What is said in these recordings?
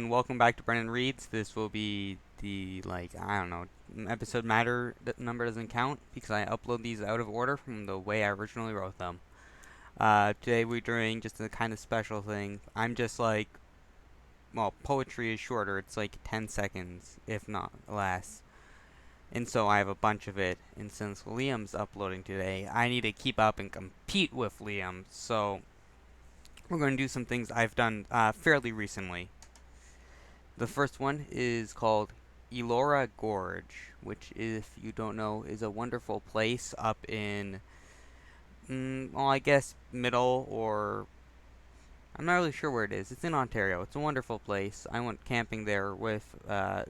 and welcome back to Brennan Reads. This will be the, I don't know, episode matter number doesn't count because I upload these out of order from the way I originally wrote them. Today we're doing just a kind of special thing. I'm just well, poetry is shorter. It's like 10 seconds, if not less. And so I have a bunch of it. And since Liam's uploading today, I need to keep up and compete with Liam. So we're going to do some things I've done fairly recently. The first one is called Elora Gorge, which, if you don't know, is a wonderful place up in, well, I guess middle or I'm not really sure where it is. It's in Ontario. It's a wonderful place. I went camping there with 2nd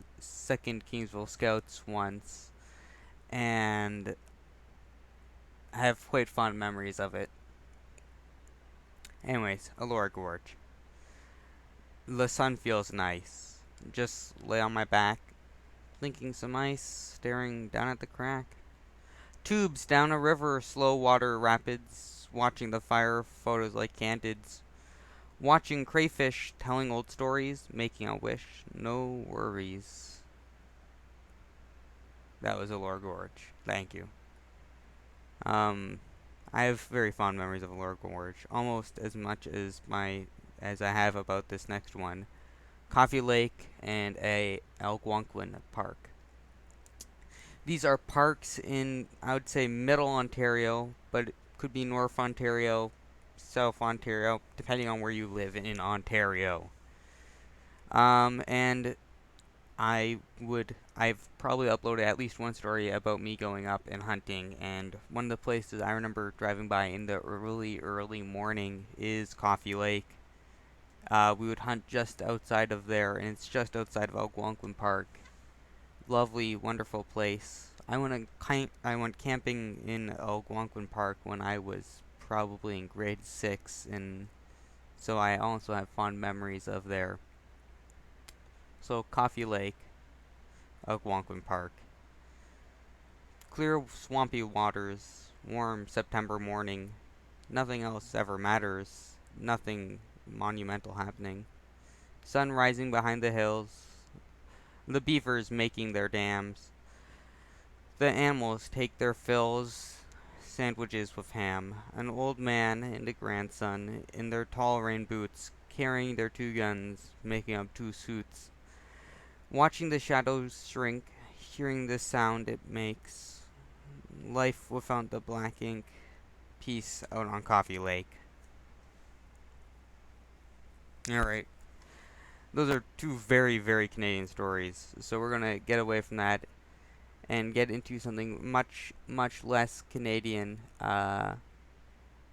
Kingsville Scouts once, and I have quite fond memories of it. Anyways, Elora Gorge. The sun feels nice. Just lay on my back, blinking some ice, staring down at the crack. Tubes down a river, slow water rapids, watching the fire photos like candids. Watching crayfish, telling old stories, making a wish, no worries. That was Elora Gorge. Thank you. I have very fond memories of Elora Gorge, almost as much as as I have about this next one. Coffee Lake and Algonquin Park. These are parks in, I would say, Middle Ontario, but it could be North Ontario, South Ontario, depending on where you live in Ontario. And I've probably uploaded at least one story about me going up and hunting, and one of the places I remember driving by in the early morning is Coffee Lake. We would hunt just outside of there, and it's just outside of Algonquin Park. Lovely, wonderful place. I went camping in Algonquin Park when I was probably in grade 6, and so I also have fond memories of there. So Coffee Lake, Algonquin Park. Clear, swampy waters, warm September morning. Nothing else ever matters. Nothing monumental happening. Sun rising behind the hills. The beavers making their dams. The animals take their fills, sandwiches with ham. An old man and a grandson in their tall rain boots, carrying their 2 guns, making up 2 suits. Watching the shadows shrink, hearing the sound it makes. Life without the black ink. Peace out on Coffee Lake. Alright. Those are 2 very, very Canadian stories. So we're going to get away from that and get into something much, much less Canadian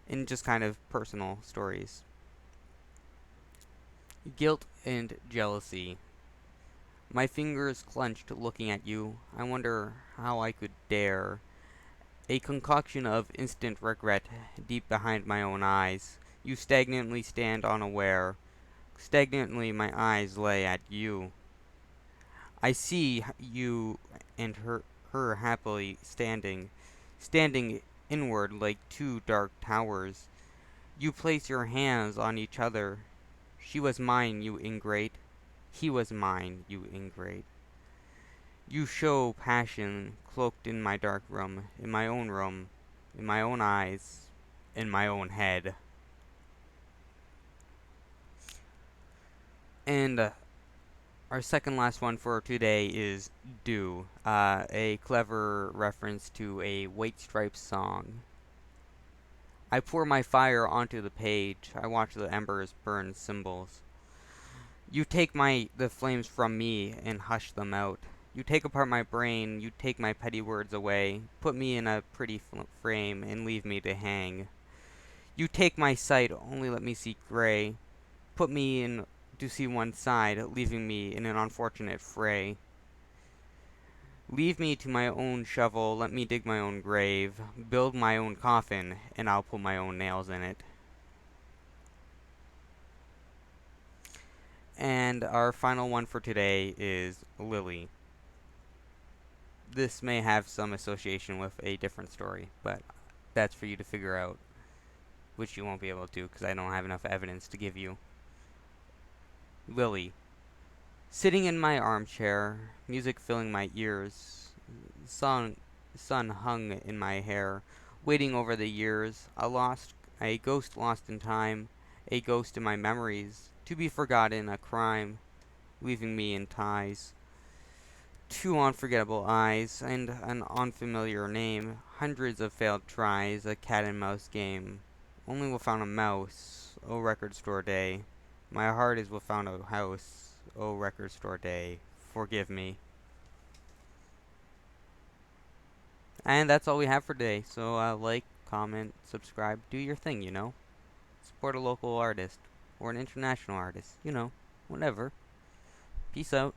in just kind of personal stories. Guilt and jealousy. My fingers clenched looking at you. I wonder how I could dare. A concoction of instant regret deep behind my own eyes. You stagnantly stand unaware. Stagnantly my eyes lay at you. I see you and her happily standing inward like 2 dark towers. You place your hands on each other. She was mine, you ingrate. He was mine, you ingrate. You show passion cloaked in my dark room, in my own eyes, in my own head. And our second last one for today is Do, a clever reference to a White Stripes song. I pour my fire onto the page. I watch the embers burn symbols. You take the flames from me and hush them out. You take apart my brain, you take my petty words away, put me in a pretty frame and leave me to hang. You take my sight, only let me see gray, put me in to see one side, leaving me in an unfortunate fray. Leave me to my own shovel, let me dig my own grave, build my own coffin, and I'll put my own nails in it. And our final one for today is Lily. This may have some association with a different story, but that's for you to figure out, which you won't be able to because I don't have enough evidence to give you. Lily. Sitting in my armchair, music filling my ears, sun, sun hung in my hair, waiting over the years, a ghost lost in time, a ghost in my memories, to be forgotten, a crime, leaving me in ties. Two unforgettable eyes, and an unfamiliar name, hundreds of failed tries, a cat and mouse game. Only without a mouse, oh record store day. My heart is without a house, oh record store day. Forgive me. And that's all we have for today. So like, comment, subscribe, do your thing, you know. Support a local artist or an international artist, you know, whatever. Peace out.